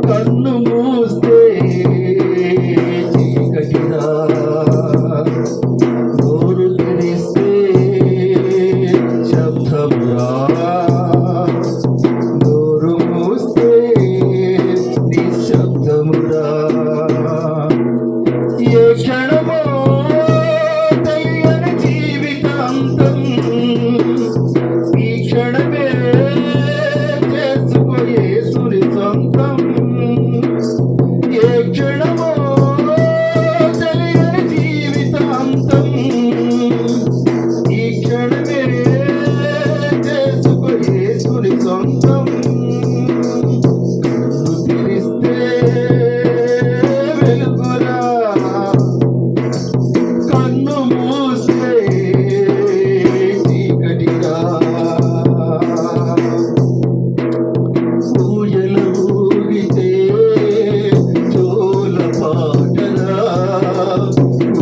కన్ను మూస్తే చీకటిరా, నోరు తెరిస్తే శబ్దమురా, నోరు మూస్తే నిశ్శబ్దమురా. ఏ క్షణమో తెలియని జీవితాంతం, ఈ క్షణమే చేసుకోయే సురి సొంతం. ఏ క్షణమో తెలియని జీవితాంతం, ఈ క్షణమే చేసుకోయే సురి సొంతం. కన్ను తెరిస్తే వెలుగురా, కన్ను మూస్తే చీకటిరా. ఊయల ఊగితే జోల పాటరా,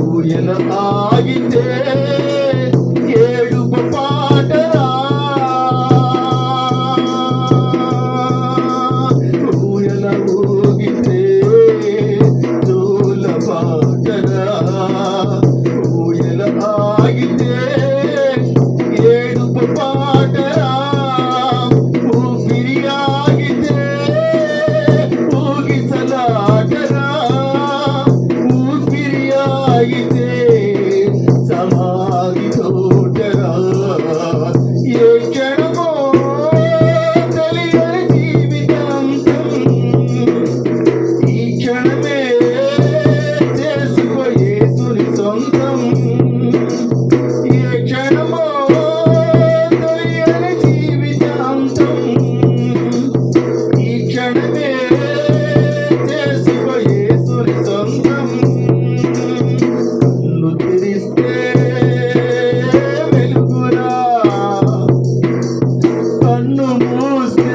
ఊయల ఆగితే ఏడుపు పాటరా. ఊయల ఊగితే జోల పాటరా, ఊయల ఆగితే ఏడుపు పాటరా. ఊపిరి ఆగితే ఊగిసలాటరా, ఊపిరి ఆగితే సమాధి తోటరా. ఏ క్షణమో తెలియని జీవితాంతం, ఈ క్షణమే చేసుకోయే సురి సొంతం. ఏ క్షణమో తెలియని జీవితాంతం, ఈ క్షణమే చేసుకోయే సురి సొంతం. కన్ను తెరిస్తే వెలుగురా, కన్ను మూస్తే